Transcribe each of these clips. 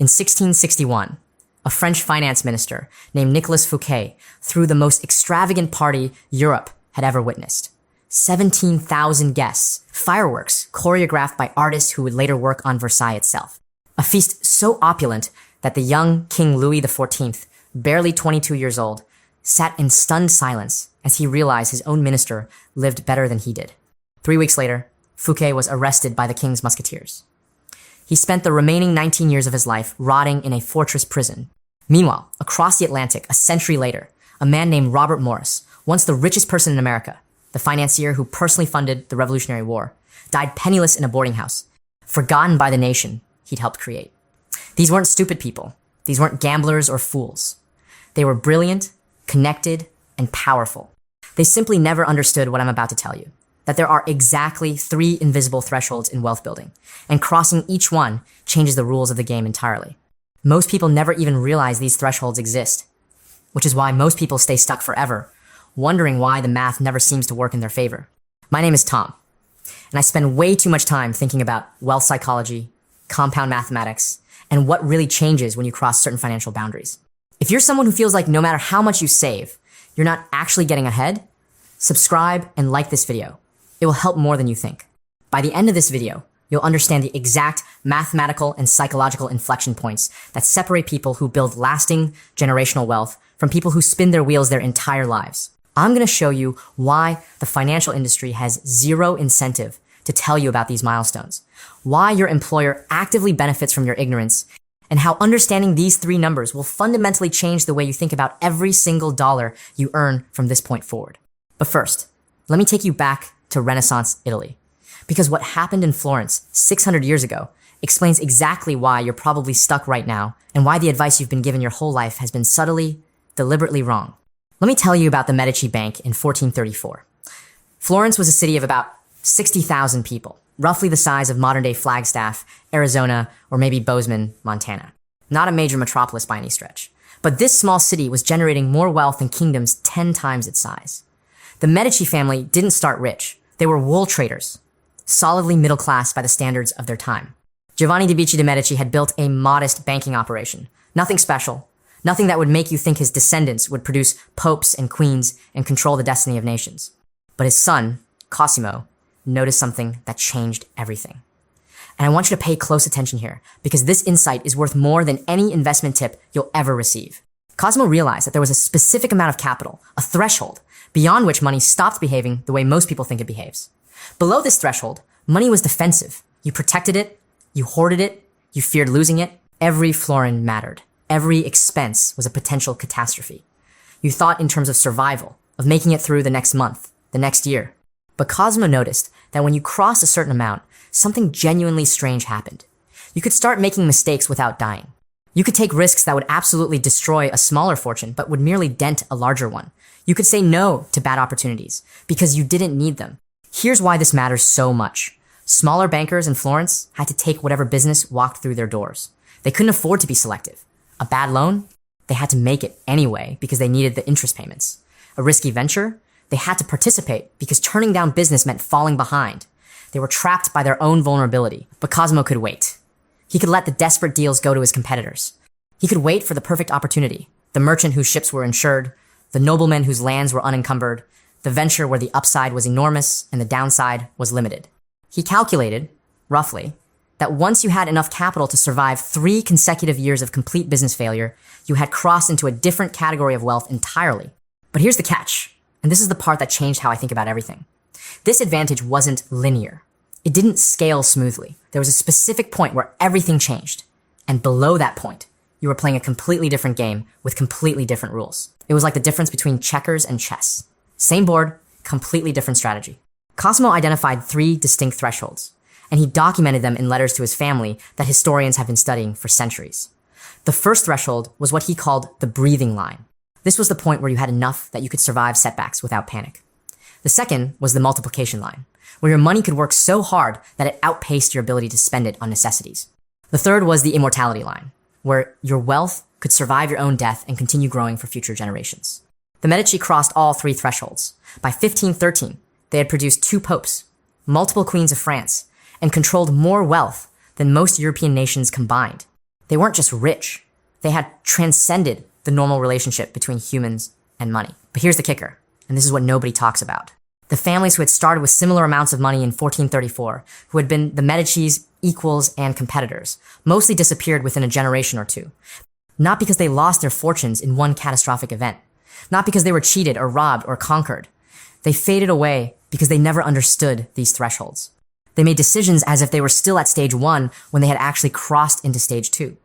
In 1661, a French finance minister named Nicolas Fouquet threw the most extravagant party Europe had ever witnessed. 17,000 guests, fireworks choreographed by artists who would later work on Versailles itself. A feast so opulent that the young King Louis XIV, barely 22 years old, sat in stunned silence as he realized his own minister lived better than he did. 3 weeks later, Fouquet was arrested by the king's musketeers. He spent the remaining 19 years of his life rotting in a fortress prison. Meanwhile, across the Atlantic, a century later, a man named Robert Morris, once the richest person in America, the financier who personally funded the Revolutionary War, died penniless in a boarding house, forgotten by the nation he'd helped create. These weren't stupid people. These weren't gamblers or fools. They were brilliant, connected, and powerful. They simply never understood what I'm about to tell you, that there are exactly 3 invisible thresholds in wealth building, and crossing each one changes the rules of the game entirely. Most people never even realize these thresholds exist, which is why most people stay stuck forever, wondering why the math never seems to work in their favor. My name is Tom, and I spend way too much time thinking about wealth psychology, compound mathematics, and what really changes when you cross certain financial boundaries. If you're someone who feels like no matter how much you save, you're not actually getting ahead, subscribe and like this video. It will help more than you think. By the end of this video, you'll understand the exact mathematical and psychological inflection points that separate people who build lasting generational wealth from people who spin their wheels their entire lives. I'm going to show you why the financial industry has zero incentive to tell you about these milestones, why your employer actively benefits from your ignorance, and how understanding these 3 numbers will fundamentally change the way you think about every single dollar you earn from this point forward. But first, let me take you back to Renaissance Italy, because what happened in Florence 600 years ago explains exactly why you're probably stuck right now and why the advice you've been given your whole life has been subtly, deliberately wrong. Let me tell you about the Medici Bank in 1434. Florence was a city of about 60,000 people, roughly the size of modern-day Flagstaff, Arizona, or maybe Bozeman, Montana. Not a major metropolis by any stretch. But this small city was generating more wealth than kingdoms 10 times its size. The Medici family didn't start rich. They were wool traders, solidly middle class by the standards of their time. Giovanni de' Medici de' Medici had built a modest banking operation. Nothing special. Nothing that would make you think his descendants would produce popes and queens and control the destiny of nations. But his son, Cosimo, noticed something that changed everything. And I want you to pay close attention here, because this insight is worth more than any investment tip you'll ever receive. Cosimo realized that there was a specific amount of capital, a threshold, beyond which money stopped behaving the way most people think it behaves. Below this threshold, money was defensive. You protected it, you hoarded it, you feared losing it. Every florin mattered. Every expense was a potential catastrophe. You thought in terms of survival, of making it through the next month, the next year. But Cosimo noticed that when you crossed a certain amount, something genuinely strange happened. You could start making mistakes without dying. You could take risks that would absolutely destroy a smaller fortune, but would merely dent a larger one. You could say no to bad opportunities because you didn't need them. Here's why this matters so much. Smaller bankers in Florence had to take whatever business walked through their doors. They couldn't afford to be selective. A bad loan? They had to make it anyway because they needed the interest payments. A risky venture? They had to participate because turning down business meant falling behind. They were trapped by their own vulnerability, but Cosimo could wait. He could let the desperate deals go to his competitors. He could wait for the perfect opportunity, the merchant whose ships were insured, the nobleman whose lands were unencumbered, the venture where the upside was enormous and the downside was limited. He calculated, roughly, that once you had enough capital to survive 3 consecutive years of complete business failure, you had crossed into a different category of wealth entirely. But here's the catch, and this is the part that changed how I think about everything. This advantage wasn't linear. It didn't scale smoothly. There was a specific point where everything changed. And below that point, you were playing a completely different game with completely different rules. It was like the difference between checkers and chess. Same board, completely different strategy. Cosimo identified 3 distinct thresholds, and he documented them in letters to his family that historians have been studying for centuries. The first threshold was what he called the breathing line. This was the point where you had enough that you could survive setbacks without panic. The second was the multiplication line, where your money could work so hard that it outpaced your ability to spend it on necessities. The third was the immortality line, where your wealth could survive your own death and continue growing for future generations. The Medici crossed all 3 thresholds. By 1513, they had produced 2 popes, multiple queens of France, and controlled more wealth than most European nations combined. They weren't just rich. They had transcended the normal relationship between humans and money. But here's the kicker, and this is what nobody talks about. The families who had started with similar amounts of money in 1434, who had been the Medici's equals and competitors, mostly disappeared within a generation or two. Not because they lost their fortunes in one catastrophic event. Not because they were cheated or robbed or conquered. They faded away because they never understood these thresholds. They made decisions as if they were still at stage 1 when they had actually crossed into stage 2.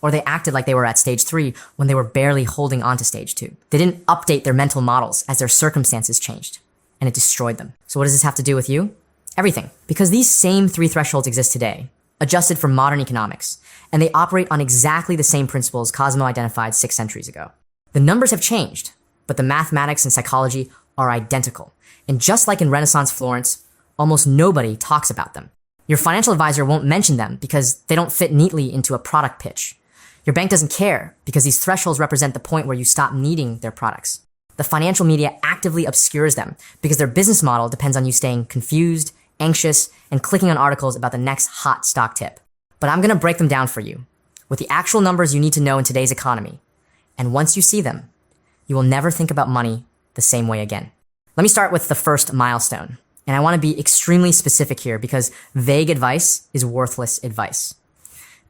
Or they acted like they were at stage 3 when they were barely holding on to stage 2. They didn't update their mental models as their circumstances changed, and it destroyed them. So what does this have to do with you? Everything. Because these same 3 thresholds exist today, adjusted for modern economics, and they operate on exactly the same principles Cosmo identified 6 centuries ago. The numbers have changed, but the mathematics and psychology are identical. And just like in Renaissance Florence, almost nobody talks about them. Your financial advisor won't mention them because they don't fit neatly into a product pitch. Your bank doesn't care because these thresholds represent the point where you stop needing their products. The financial media actively obscures them because their business model depends on you staying confused, anxious, and clicking on articles about the next hot stock tip. But I'm going to break them down for you with the actual numbers you need to know in today's economy. And once you see them, you will never think about money the same way again. Let me start with the first milestone. And I want to be extremely specific here because vague advice is worthless advice.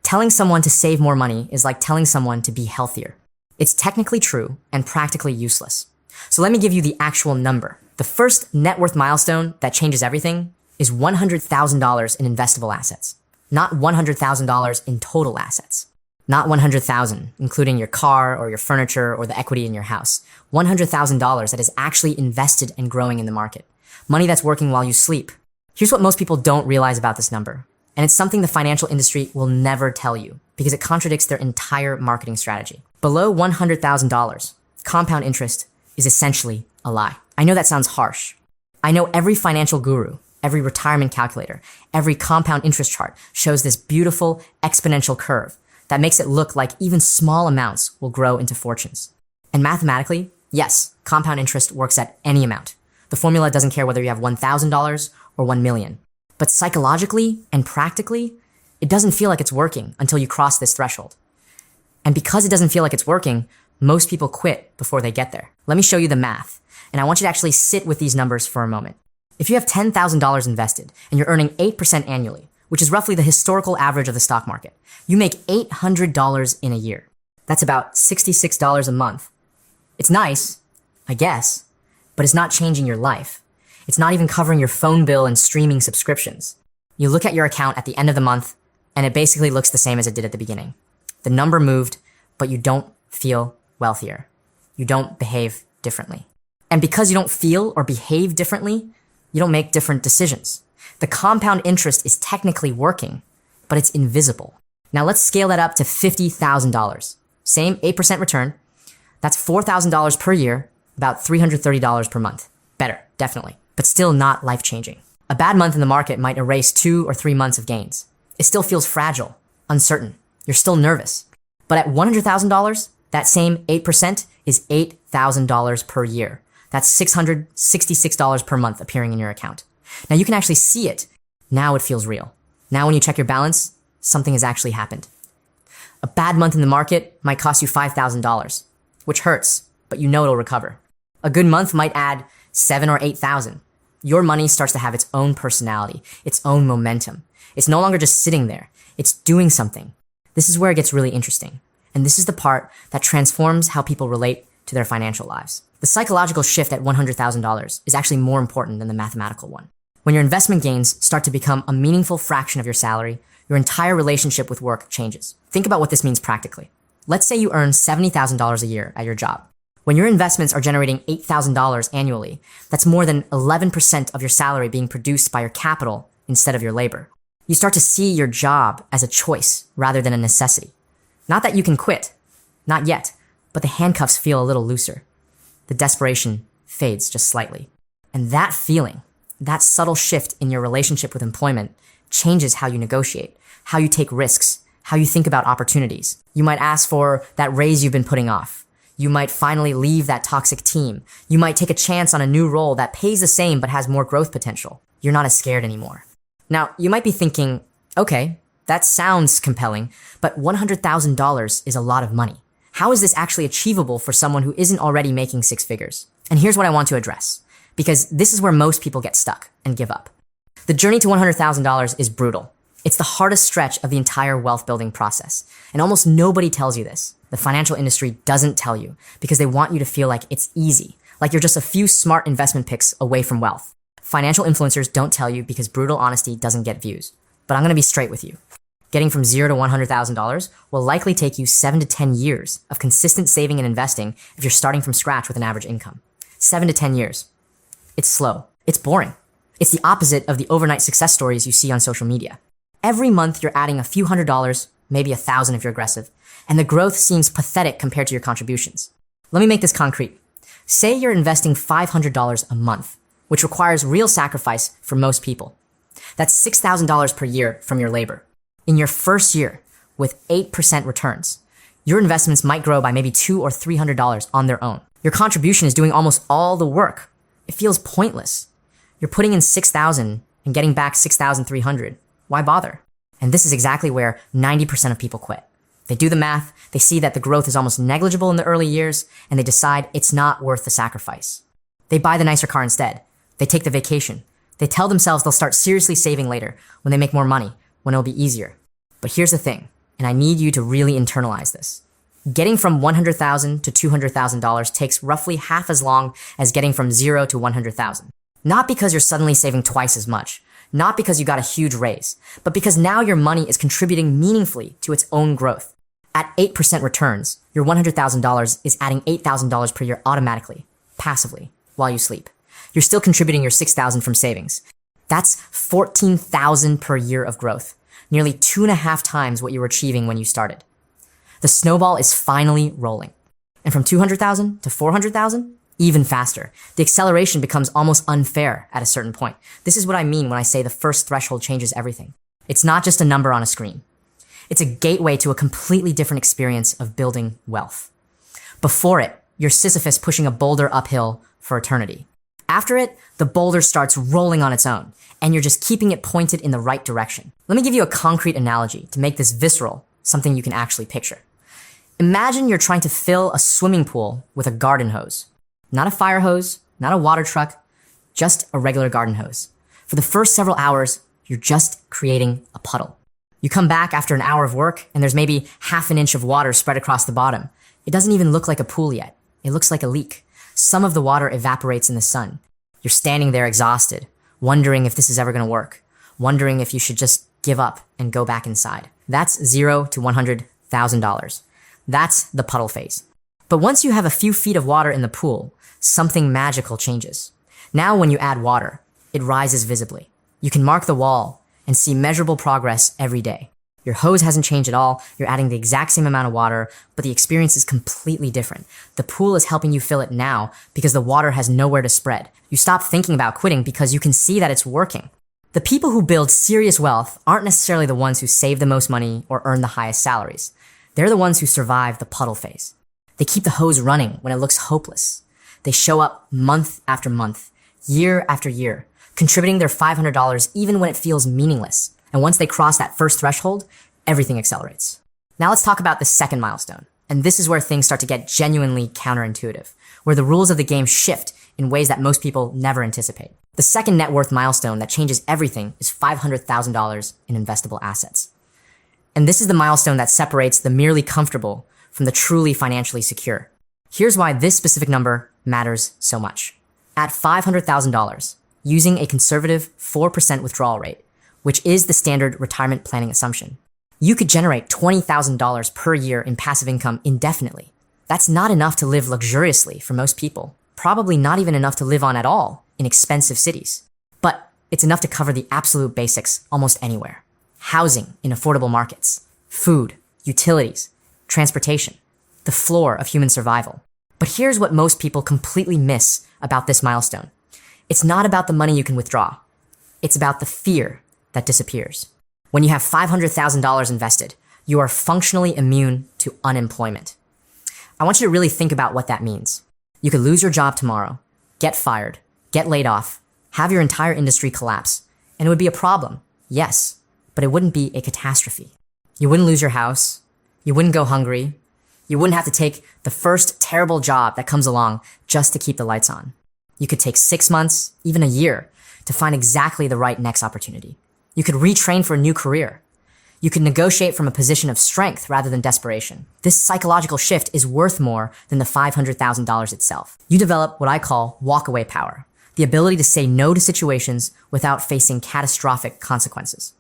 Telling someone to save more money is like telling someone to be healthier. It's technically true and practically useless. So let me give you the actual number. The first net worth milestone that changes everything is $100,000 in investable assets, not $100,000 in total assets. Not $100,000, including your car or your furniture or the equity in your house. $100,000 that is actually invested and growing in the market. Money that's working while you sleep. Here's what most people don't realize about this number. And it's something the financial industry will never tell you because it contradicts their entire marketing strategy. Below $100,000, compound interest is essentially a lie. I know that sounds harsh. I know every financial guru, every retirement calculator, every compound interest chart shows this beautiful exponential curve that makes it look like even small amounts will grow into fortunes. And mathematically, yes, compound interest works at any amount. The formula doesn't care whether you have $1,000 or $1 million. But psychologically and practically, it doesn't feel like it's working until you cross this threshold. And because it doesn't feel like it's working, most people quit before they get there. Let me show you the math. And I want you to actually sit with these numbers for a moment. If you have $10,000 invested and you're earning 8% annually, which is roughly the historical average of the stock market, you make $800 in a year. That's about $66 a month. It's nice, I guess, but it's not changing your life. It's not even covering your phone bill and streaming subscriptions. You look at your account at the end of the month, and it basically looks the same as it did at the beginning. The number moved, but you don't feel wealthier. You don't behave differently. And because you don't feel or behave differently, you don't make different decisions. The compound interest is technically working, but it's invisible. Now let's scale that up to $50,000. Same 8% return. That's $4,000 per year, about $330 per month. Better, definitely, but still not life-changing. A bad month in the market might erase 2 or 3 months of gains. It still feels fragile, uncertain. You're still nervous. But at $100,000, that same 8% is $8,000 per year. That's $666 per month appearing in your account. Now you can actually see it. Now it feels real. Now when you check your balance, something has actually happened. A bad month in the market might cost you $5,000, which hurts, but you know it'll recover. A good month might add 7 or 8,000. Your money starts to have its own personality, its own momentum. It's no longer just sitting there. It's doing something. This is where it gets really interesting. And this is the part that transforms how people relate to their financial lives. The psychological shift at $100,000 is actually more important than the mathematical one. When your investment gains start to become a meaningful fraction of your salary, your entire relationship with work changes. Think about what this means practically. Let's say you earn $70,000 a year at your job. When your investments are generating $8,000 annually, that's more than 11% of your salary being produced by your capital instead of your labor. You start to see your job as a choice rather than a necessity. Not that you can quit, not yet, but the handcuffs feel a little looser. The desperation fades just slightly. And that feeling, that subtle shift in your relationship with employment changes how you negotiate, how you take risks, how you think about opportunities. You might ask for that raise you've been putting off. You might finally leave that toxic team. You might take a chance on a new role that pays the same but has more growth potential. You're not as scared anymore. Now, you might be thinking, okay, That sounds compelling, but $100,000 is a lot of money. How is this actually achievable for someone who isn't already making six figures? And here's what I want to address, because this is where most people get stuck and give up. The journey to $100,000 is brutal. It's the hardest stretch of the entire wealth building process. And almost nobody tells you this. The financial industry doesn't tell you because they want you to feel like it's easy, like you're just a few smart investment picks away from wealth. Financial influencers don't tell you because brutal honesty doesn't get views. But I'm going to be straight with you. Getting from $0 to $100,000 will likely take you 7 to 10 years of consistent saving and investing if you're starting from scratch with an average income. 7 to 10 years. It's slow. It's boring. It's the opposite of the overnight success stories you see on social media. Every month you're adding a few $100s, maybe $1,000 if you're aggressive, and the growth seems pathetic compared to your contributions. Let me make this concrete. Say you're investing $500 a month, which requires real sacrifice for most people. That's $6,000 per year from your labor. In your first year, with 8% returns, your investments might grow by maybe $200 or $300 on their own. Your contribution is doing almost all the work. It feels pointless. You're putting in $6,000 and getting back $6,300. Why bother? And this is exactly where 90% of people quit. They do the math, they see that the growth is almost negligible in the early years, and they decide it's not worth the sacrifice. They buy the nicer car instead. They take the vacation. They tell themselves they'll start seriously saving later when they make more money, when it'll be easier. But here's the thing, and I need you to really internalize this. Getting from $100,000 to $200,000 takes roughly half as long as getting from 0 to $100,000. Not because you're suddenly saving twice as much, not because you got a huge raise, but because now your money is contributing meaningfully to its own growth. At 8% returns, your $100,000 is adding $8,000 per year automatically, passively, while you sleep. You're still contributing your $6,000 from savings. That's $14,000 per year of growth, nearly 2.5 times what you were achieving when you started. The snowball is finally rolling. And from $200,000 to $400,000, even faster. The acceleration becomes almost unfair at a certain point. This is what I mean when I say the first threshold changes everything. It's not just a number on a screen. It's a gateway to a completely different experience of building wealth. Before it, you're Sisyphus pushing a boulder uphill for eternity. After it, the boulder starts rolling on its own, and you're just keeping it pointed in the right direction. Let me give you a concrete analogy to make this visceral, something you can actually picture. Imagine you're trying to fill a swimming pool with a garden hose. Not a fire hose, not a water truck, just a regular garden hose. For the first several hours, you're just creating a puddle. You come back after an hour of work, and there's maybe half an inch of water spread across the bottom. It doesn't even look like a pool yet. It looks like a leak. Some of the water evaporates in the sun. You're standing there exhausted, wondering if this is ever going to work, wondering if you should just give up and go back inside. That's $0 to $100,000. That's the puddle phase. But once you have a few feet of water in the pool, something magical changes. Now when you add water, it rises visibly. You can mark the wall and see measurable progress every day. Your hose hasn't changed at all, you're adding the exact same amount of water, but the experience is completely different. The pool is helping you fill it now because the water has nowhere to spread. You stop thinking about quitting because you can see that it's working. The people who build serious wealth aren't necessarily the ones who save the most money or earn the highest salaries. They're the ones who survive the puddle phase. They keep the hose running when it looks hopeless. They show up month after month, year after year, contributing their $500 even when it feels meaningless. And once they cross that first threshold, everything accelerates. Now let's talk about the second milestone. And this is where things start to get genuinely counterintuitive, where the rules of the game shift in ways that most people never anticipate. The second net worth milestone that changes everything is $500,000 in investable assets. And this is the milestone that separates the merely comfortable from the truly financially secure. Here's why this specific number matters so much. At $500,000, using a conservative 4% withdrawal rate, which is the standard retirement planning assumption, you could generate $20,000 per year in passive income indefinitely. That's not enough to live luxuriously for most people, probably not even enough to live on at all in expensive cities. But it's enough to cover the absolute basics almost anywhere. Housing in affordable markets, food, utilities, transportation, the floor of human survival. But here's what most people completely miss about this milestone. It's not about the money you can withdraw. It's about the fear that disappears. When you have $500,000 invested, you are functionally immune to unemployment. I want you to really think about what that means. You could lose your job tomorrow, get fired, get laid off, have your entire industry collapse, and it would be a problem. Yes, but it wouldn't be a catastrophe. You wouldn't lose your house. You wouldn't go hungry. You wouldn't have to take the first terrible job that comes along just to keep the lights on. You could take 6 months, even a year, to find exactly the right next opportunity. You could retrain for a new career. You could negotiate from a position of strength rather than desperation. This psychological shift is worth more than the $500,000 itself. You develop what I call walkaway power, the ability to say no to situations without facing catastrophic consequences.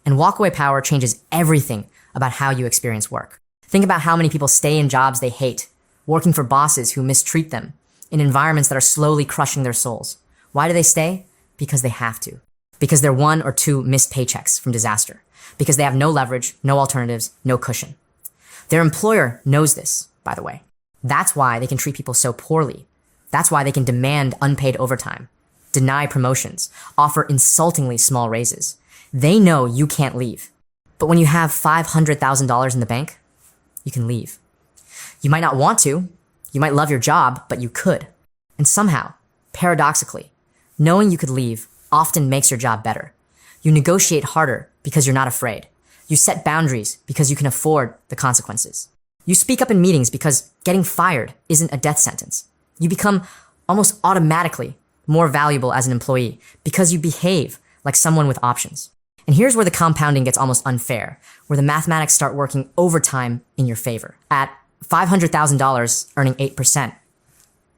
And walkaway power changes everything about how you experience work. Think about how many people stay in jobs they hate, working for bosses who mistreat them, in environments that are slowly crushing their souls. Why do they stay? Because they have to. Because they're 1 or 2 missed paychecks from disaster. Because they have no leverage, no alternatives, no cushion. Their employer knows this, by the way. That's why they can treat people so poorly. That's why they can demand unpaid overtime, deny promotions, offer insultingly small raises. They know you can't leave. But when you have $500,000 in the bank, you can leave. You might not want to. You might love your job, but you could. And somehow, paradoxically, knowing you could leave often makes your job better. You negotiate harder because you're not afraid. You set boundaries because you can afford the consequences. You speak up in meetings because getting fired isn't a death sentence. You become almost automatically more valuable as an employee because you behave like someone with options. And here's where the compounding gets almost unfair, where the mathematics start working overtime in your favor. At $500,000 earning 8%,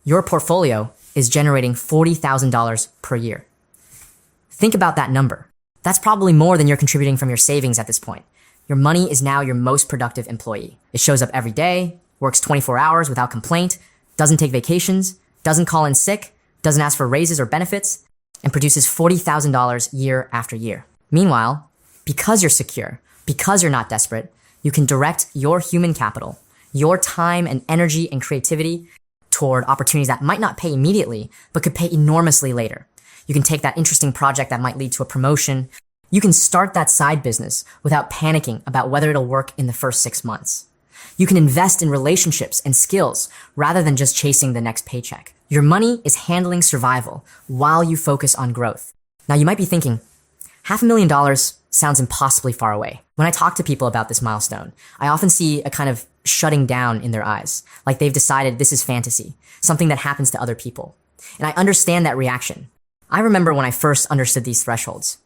your portfolio is generating $40,000 per year. Think about that number. That's probably more than you're contributing from your savings at this point. Your money is now your most productive employee. It shows up every day, works 24 hours without complaint, doesn't take vacations, doesn't call in sick, doesn't ask for raises or benefits, and produces $40,000 year after year. Meanwhile, because you're secure, because you're not desperate, you can direct your human capital, your time and energy and creativity toward opportunities that might not pay immediately, but could pay enormously later. You can take that interesting project that might lead to a promotion. You can start that side business without panicking about whether it'll work in the first 6 months. You can invest in relationships and skills rather than just chasing the next paycheck. Your money is handling survival while you focus on growth. Now you might be thinking, $500,000 sounds impossibly far away. When I talk to people about this milestone, I often see a kind of shutting down in their eyes, like they've decided this is fantasy, something that happens to other people. And I understand that reaction. I remember when I first understood these thresholds.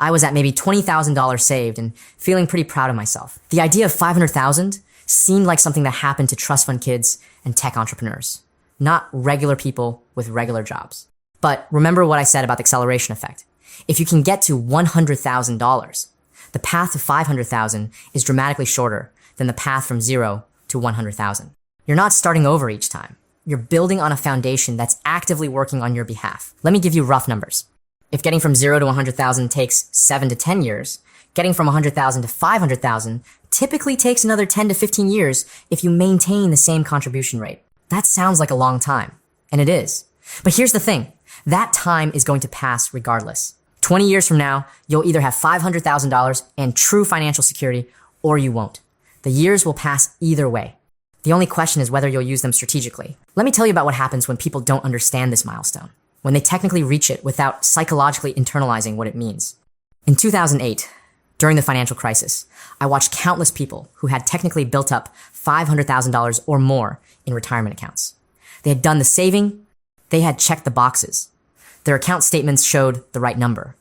I was at maybe $20,000 saved and feeling pretty proud of myself. The idea of $500,000 seemed like something that happened to trust fund kids and tech entrepreneurs, not regular people with regular jobs. But remember what I said about the acceleration effect. If you can get to $100,000, the path to $500,000 is dramatically shorter than the path from 0 to $100,000. You're not starting over each time. You're building on a foundation that's actively working on your behalf. Let me give you rough numbers. If getting from 0 to 100,000 takes 7 to 10 years, getting from 100,000 to 500,000 typically takes another 10 to 15 years if you maintain the same contribution rate. That sounds like a long time, and it is. But here's the thing. That time is going to pass regardless. 20 years from now, you'll either have $500,000 and true financial security, or you won't. The years will pass either way. The only question is whether you'll use them strategically. Let me tell you about what happens when people don't understand this milestone, when they technically reach it without psychologically internalizing what it means. In 2008, during the financial crisis, I watched countless people who had technically built up $500,000 or more in retirement accounts. They had done the saving, they had checked the boxes. Their account statements showed the right number,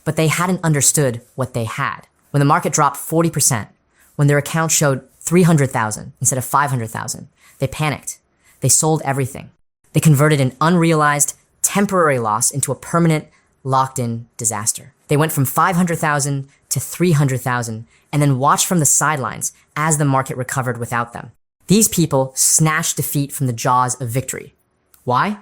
but they hadn't understood what they had. When the market dropped 40%, when their account showed 300,000 instead of 500,000, they panicked. They sold everything. They converted an unrealized, temporary loss into a permanent, locked-in disaster. They went from 500,000 to 300,000 and then watched from the sidelines as the market recovered without them. These people snatched defeat from the jaws of victory. Why?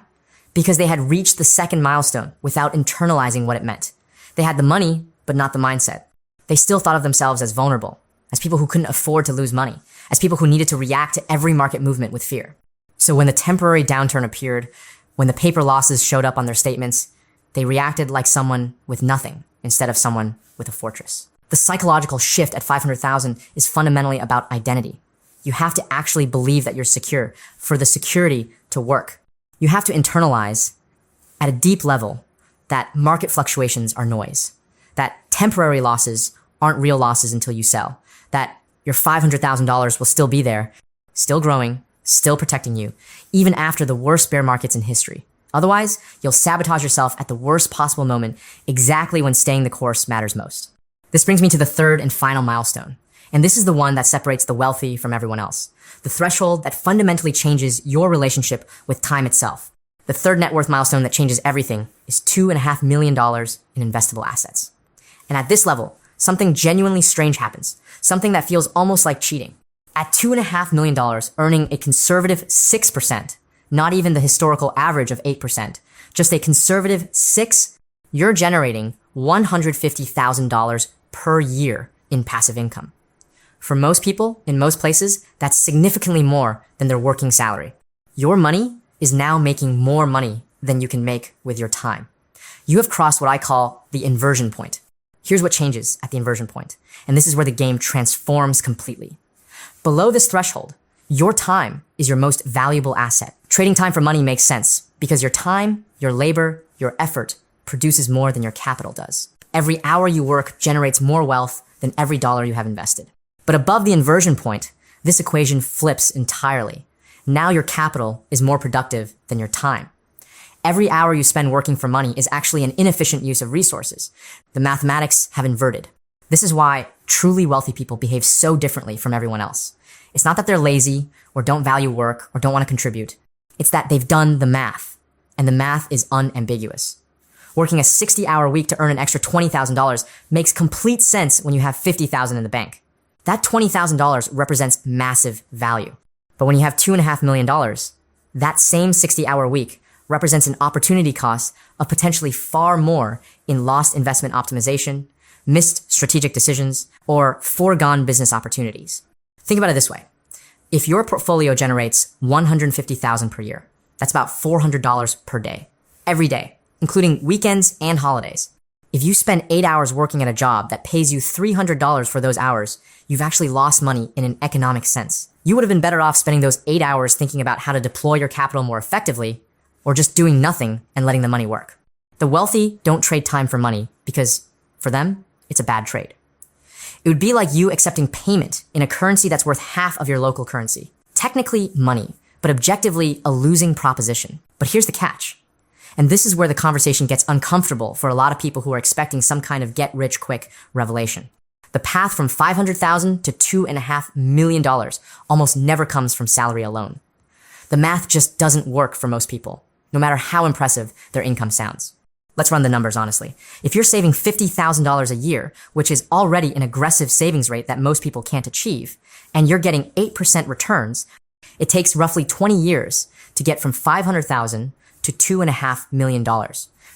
Because they had reached the second milestone without internalizing what it meant. They had the money, but not the mindset. They still thought of themselves as vulnerable, as people who couldn't afford to lose money, as people who needed to react to every market movement with fear. So when the temporary downturn appeared, when the paper losses showed up on their statements, they reacted like someone with nothing instead of someone with a fortress. The psychological shift at 500,000 is fundamentally about identity. You have to actually believe that you're secure for the security to work. You have to internalize at a deep level that market fluctuations are noise, that temporary losses aren't real losses until you sell. That your $500,000 will still be there, still growing, still protecting you, even after the worst bear markets in history. Otherwise, you'll sabotage yourself at the worst possible moment, exactly when staying the course matters most. This brings me to the third and final milestone. And this is the one that separates the wealthy from everyone else. The threshold that fundamentally changes your relationship with time itself. The third net worth milestone that changes everything is $2.5 million in investable assets. And at this level, something genuinely strange happens. Something that feels almost like cheating. At $2.5 million, earning a conservative 6%, not even the historical average of 8%, just a conservative 6, you're generating $150,000 per year in passive income. For most people, in most places, that's significantly more than their working salary. Your money is now making more money than you can make with your time. You have crossed what I call the inversion point. Here's what changes at the inversion point, and this is where the game transforms completely. Below this threshold, your time is your most valuable asset. Trading time for money makes sense because your time, your labor, your effort produces more than your capital does. Every hour you work generates more wealth than every dollar you have invested. But above the inversion point, this equation flips entirely. Now your capital is more productive than your time. Every hour you spend working for money is actually an inefficient use of resources. The mathematics have inverted. This is why truly wealthy people behave so differently from everyone else. It's not that they're lazy or don't value work or don't want to contribute. It's that they've done the math, and the math is unambiguous. Working a 60-hour week to earn an extra $20,000 makes complete sense when you have $50,000 in the bank. That $20,000 represents massive value. But when you have $2.5 million, that same 60-hour week represents an opportunity cost of potentially far more in lost investment optimization, missed strategic decisions, or foregone business opportunities. Think about it this way. If your portfolio generates $150,000 per year, that's about $400 per day, every day, including weekends and holidays. If you spend 8 hours working at a job that pays you $300 for those hours, you've actually lost money in an economic sense. You would have been better off spending those 8 hours thinking about how to deploy your capital more effectively, or just doing nothing and letting the money work. The wealthy don't trade time for money because, for them, it's a bad trade. It would be like you accepting payment in a currency that's worth half of your local currency. Technically money, but objectively a losing proposition. But here's the catch. And this is where the conversation gets uncomfortable for a lot of people who are expecting some kind of get-rich-quick revelation. The path from $500,000 to $2.5 million almost never comes from salary alone. The math just doesn't work for most people, no matter how impressive their income sounds. Let's run the numbers honestly. If you're saving $50,000 a year, which is already an aggressive savings rate that most people can't achieve, and you're getting 8% returns, it takes roughly 20 years to get from $500,000 to $2.5 million.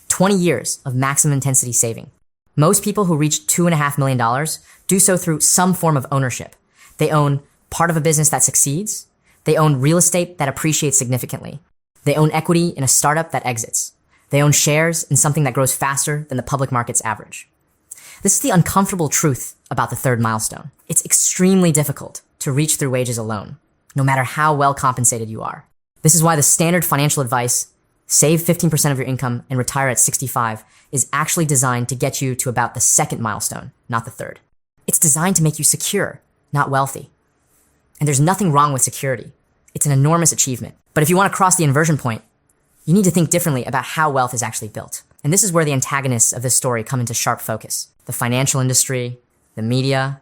20 years of maximum intensity saving. Most people who reach $2.5 million do so through some form of ownership. They own part of a business that succeeds. They own real estate that appreciates significantly. They own equity in a startup that exits. They own shares in something that grows faster than the public market's average. This is the uncomfortable truth about the third milestone. It's extremely difficult to reach through wages alone, no matter how well compensated you are. This is why the standard financial advice, save 15% of your income and retire at 65, is actually designed to get you to about the second milestone, not the third. It's designed to make you secure, not wealthy. And there's nothing wrong with security. It's an enormous achievement. But if you want to cross the inversion point, you need to think differently about how wealth is actually built. And this is where the antagonists of this story come into sharp focus. The financial industry, the media,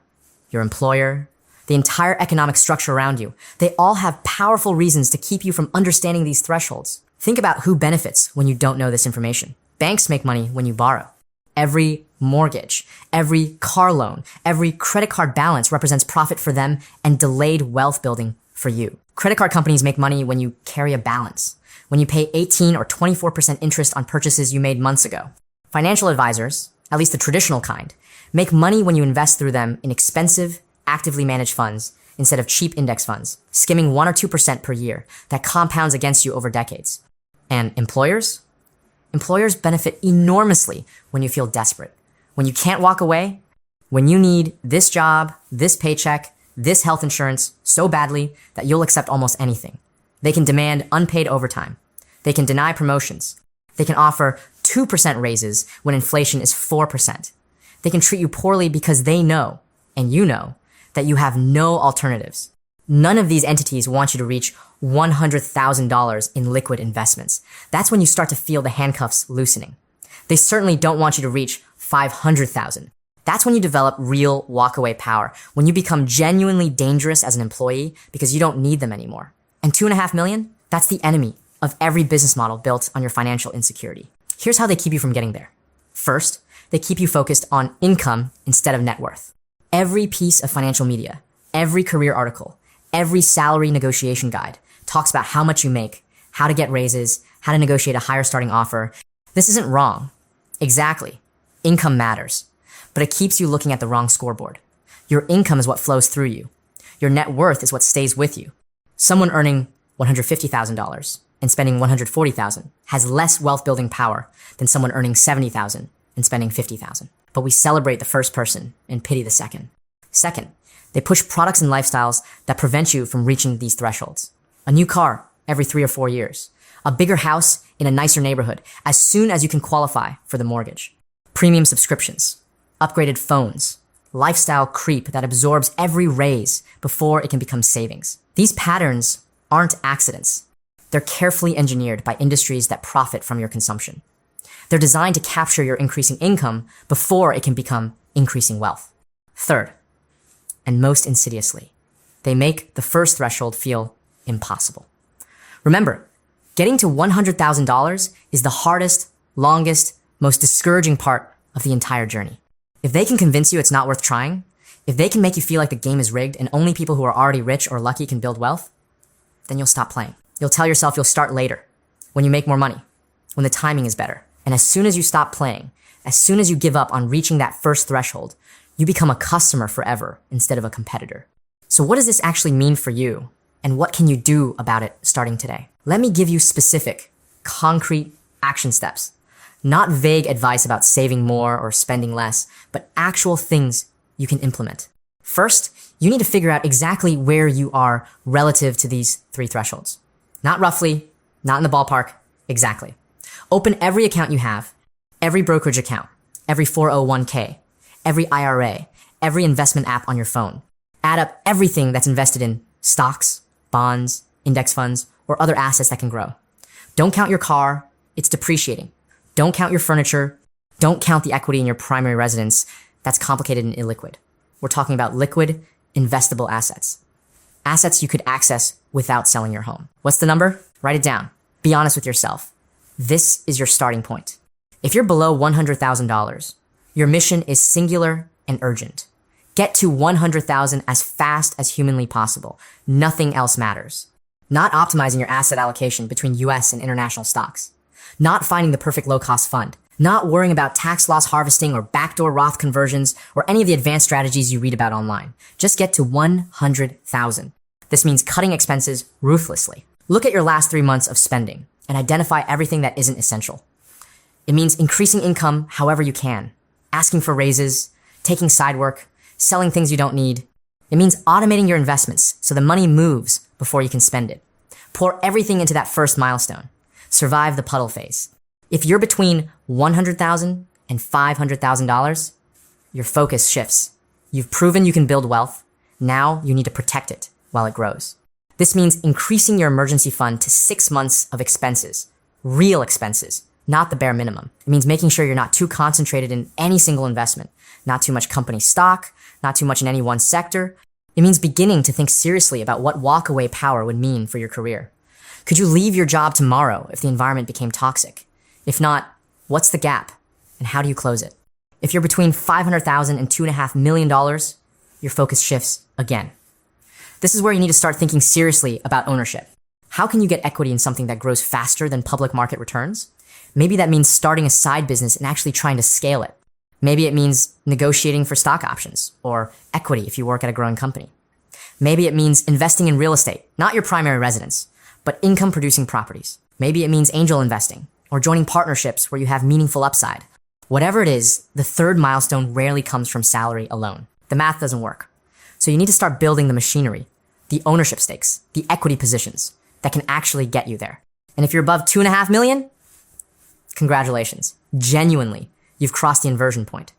your employer, the entire economic structure around you. They all have powerful reasons to keep you from understanding these thresholds. Think about who benefits when you don't know this information. Banks make money when you borrow. Every mortgage, every car loan, every credit card balance represents profit for them and delayed wealth building for you. Credit card companies make money when you carry a balance, when you pay 18 or 24% interest on purchases you made months ago. Financial advisors, at least the traditional kind, make money when you invest through them in expensive, actively managed funds instead of cheap index funds, skimming 1 or 2% per year that compounds against you over decades. And employers? Employers benefit enormously when you feel desperate, when you can't walk away, when you need this job, this paycheck, this health insurance so badly that you'll accept almost anything. They can demand unpaid overtime. They can deny promotions. They can offer 2% raises when inflation is 4%. They can treat you poorly because they know, and you know, that you have no alternatives. None of these entities want you to reach $100,000 in liquid investments. That's when you start to feel the handcuffs loosening. They certainly don't want you to reach 500,000. That's when you develop real walkaway power, when you become genuinely dangerous as an employee because you don't need them anymore. And 2.5 million? That's the enemy of every business model built on your financial insecurity. Here's how they keep you from getting there. First, they keep you focused on income instead of net worth. Every piece of financial media, every career article, every salary negotiation guide talks about how much you make, how to get raises, how to negotiate a higher starting offer. This isn't wrong. Exactly. Income matters. But it keeps you looking at the wrong scoreboard. Your income is what flows through you. Your net worth is what stays with you. Someone earning $150,000 and spending $140,000 has less wealth building power than someone earning $70,000 and spending $50,000. But we celebrate the first person and pity the second. Second, they push products and lifestyles that prevent you from reaching these thresholds. A new car every 3 or 4 years. A bigger house in a nicer neighborhood as soon as you can qualify for the mortgage. Premium subscriptions. Upgraded phones. Lifestyle creep that absorbs every raise before it can become savings. These patterns aren't accidents. They're carefully engineered by industries that profit from your consumption. They're designed to capture your increasing income before it can become increasing wealth. Third, and most insidiously, they make the first threshold feel impossible. Remember, getting to $100,000 is the hardest, longest, most discouraging part of the entire journey. If they can convince you it's not worth trying, if they can make you feel like the game is rigged and only people who are already rich or lucky can build wealth, then you'll stop playing. You'll tell yourself you'll start later, when you make more money, when the timing is better. And as soon as you stop playing, as soon as you give up on reaching that first threshold, you become a customer forever instead of a competitor. So what does this actually mean for you? And what can you do about it starting today? Let me give you specific, concrete action steps. Not vague advice about saving more or spending less, but actual things you can implement. First, you need to figure out exactly where you are relative to these 3 thresholds. Not roughly, not in the ballpark, exactly. Open every account you have, every brokerage account, every 401k, every IRA, every investment app on your phone. Add up everything that's invested in stocks, bonds, index funds, or other assets that can grow. Don't count your car, it's depreciating. Don't count your furniture. Don't count the equity in your primary residence. That's complicated and illiquid. We're talking about liquid, investable assets. Assets you could access without selling your home. What's the number? Write it down. Be honest with yourself. This is your starting point. If you're below $100,000, your mission is singular and urgent. Get to 100,000 as fast as humanly possible. Nothing else matters. Not optimizing your asset allocation between US and international stocks. Not finding the perfect low-cost fund. Not worrying about tax loss harvesting or backdoor Roth conversions or any of the advanced strategies you read about online. Just get to 100,000. This means cutting expenses ruthlessly. Look at your last 3 months of spending and identify everything that isn't essential. It means increasing income however you can, asking for raises, taking side work, selling things you don't need. It means automating your investments so the money moves before you can spend it. Pour everything into that first milestone. Survive the puddle phase. If you're between $100,000 and $500,000, your focus shifts. You've proven you can build wealth. Now you need to protect it while it grows. This means increasing your emergency fund to 6 months of expenses, real expenses, not the bare minimum. It means making sure you're not too concentrated in any single investment, not too much company stock, not too much in any one sector. It means beginning to think seriously about what walkaway power would mean for your career. Could you leave your job tomorrow if the environment became toxic? If not, what's the gap? And how do you close it? If you're between $500,000 and $2.5 million, your focus shifts again. This is where you need to start thinking seriously about ownership. How can you get equity in something that grows faster than public market returns? Maybe that means starting a side business and actually trying to scale it. Maybe it means negotiating for stock options or equity if you work at a growing company. Maybe it means investing in real estate, not your primary residence, but income-producing properties. Maybe it means angel investing or joining partnerships where you have meaningful upside. Whatever it is, the third milestone rarely comes from salary alone. The math doesn't work. So you need to start building the machinery, the ownership stakes, the equity positions that can actually get you there. And if you're above 2.5 million, congratulations. Genuinely, you've crossed the inversion point.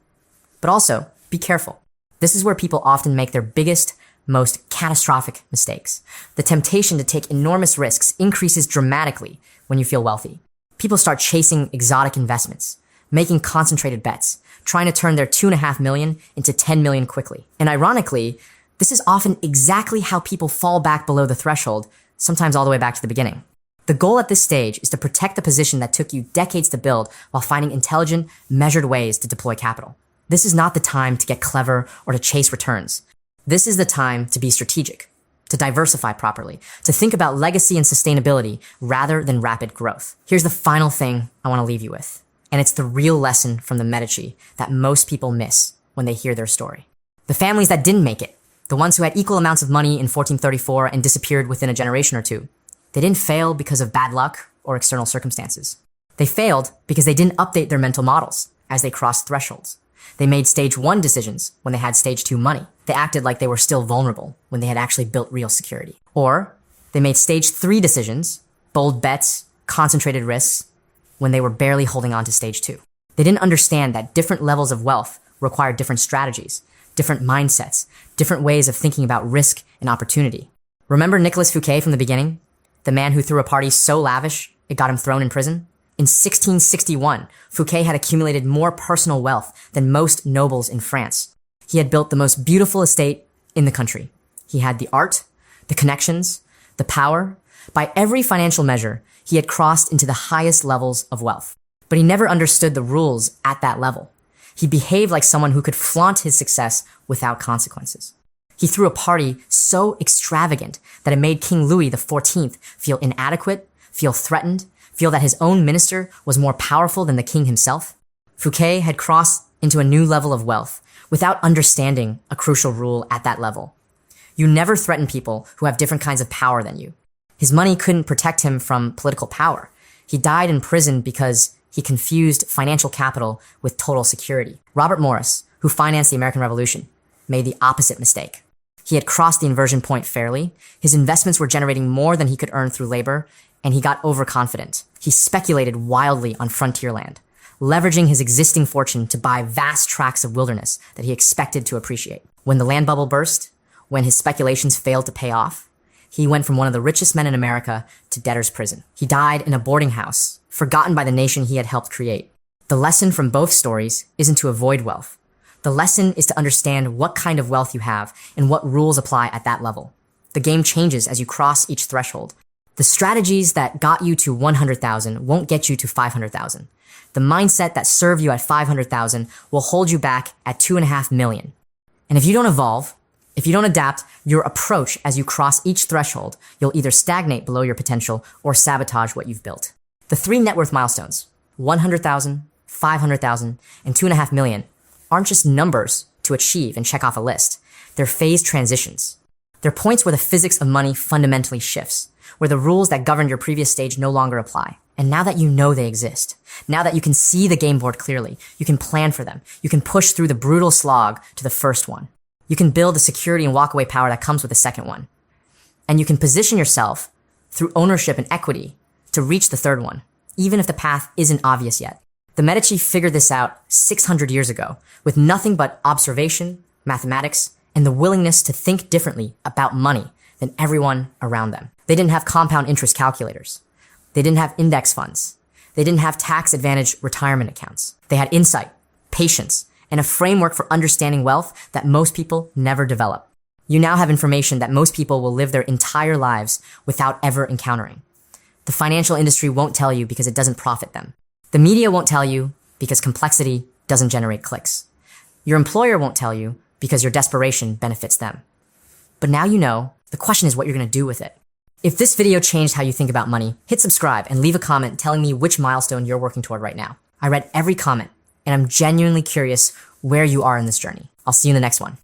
But also, be careful. This is where people often make their biggest, most catastrophic mistakes. The temptation to take enormous risks increases dramatically when you feel wealthy. People start chasing exotic investments, making concentrated bets, trying to turn their 2.5 million into 10 million quickly. And ironically, this is often exactly how people fall back below the threshold, sometimes all the way back to the beginning. The goal at this stage is to protect the position that took you decades to build while finding intelligent, measured ways to deploy capital. This is not the time to get clever or to chase returns. This is the time to be strategic, to diversify properly, to think about legacy and sustainability rather than rapid growth. Here's the final thing I want to leave you with, and it's the real lesson from the Medici that most people miss when they hear their story. The families that didn't make it, the ones who had equal amounts of money in 1434 and disappeared within a generation or two, they didn't fail because of bad luck or external circumstances. They failed because they didn't update their mental models as they crossed thresholds. They made stage 1 decisions when they had stage 2 money. They acted like they were still vulnerable when they had actually built real security. Or they made stage 3 decisions, bold bets, concentrated risks, when they were barely holding on to stage 2. They didn't understand that different levels of wealth require different strategies, different mindsets, different ways of thinking about risk and opportunity. Remember Nicolas Fouquet from the beginning? The man who threw a party so lavish, it got him thrown in prison? In 1661, Fouquet had accumulated more personal wealth than most nobles in France. He had built the most beautiful estate in the country. He had the art, the connections, the power. By every financial measure, he had crossed into the highest levels of wealth. But he never understood the rules at that level. He behaved like someone who could flaunt his success without consequences. He threw a party so extravagant that it made King Louis XIV feel inadequate, feel threatened, feel that his own minister was more powerful than the king himself. Fouquet had crossed into a new level of wealth without understanding a crucial rule at that level. You never threaten people who have different kinds of power than you. His money couldn't protect him from political power. He died in prison because he confused financial capital with total security. Robert Morris, who financed the American Revolution, made the opposite mistake. He had crossed the inversion point fairly. His investments were generating more than he could earn through labor, and he got overconfident. He speculated wildly on frontier land, leveraging his existing fortune to buy vast tracts of wilderness that he expected to appreciate. When the land bubble burst, when his speculations failed to pay off, he went from one of the richest men in America to debtor's prison. He died in a boarding house, forgotten by the nation he had helped create. The lesson from both stories isn't to avoid wealth. The lesson is to understand what kind of wealth you have and what rules apply at that level. The game changes as you cross each threshold. The strategies that got you to 100,000 won't get you to 500,000. The mindset that served you at 500,000 will hold you back at 2.5 million. And if you don't evolve, if you don't adapt your approach as you cross each threshold, you'll either stagnate below your potential or sabotage what you've built. The 3 net worth milestones, 100,000, 500,000, and 2.5 million, aren't just numbers to achieve and check off a list. They're phased transitions. They're points where the physics of money fundamentally shifts, where the rules that governed your previous stage no longer apply. And now that you know they exist, now that you can see the game board clearly, you can plan for them. You can push through the brutal slog to the first one. You can build the security and walkaway power that comes with the second one. And you can position yourself through ownership and equity to reach the third one, even if the path isn't obvious yet. The Medici figured this out 600 years ago with nothing but observation, mathematics, and the willingness to think differently about money than everyone around them. They didn't have compound interest calculators. They didn't have index funds. They didn't have tax-advantaged retirement accounts. They had insight, patience, and a framework for understanding wealth that most people never develop. You now have information that most people will live their entire lives without ever encountering. The financial industry won't tell you because it doesn't profit them. The media won't tell you because complexity doesn't generate clicks. Your employer won't tell you because your desperation benefits them. But now you know, the question is what you're going to do with it. If this video changed how you think about money, hit subscribe and leave a comment telling me which milestone you're working toward right now. I read every comment, and I'm genuinely curious where you are in this journey. I'll see you in the next one.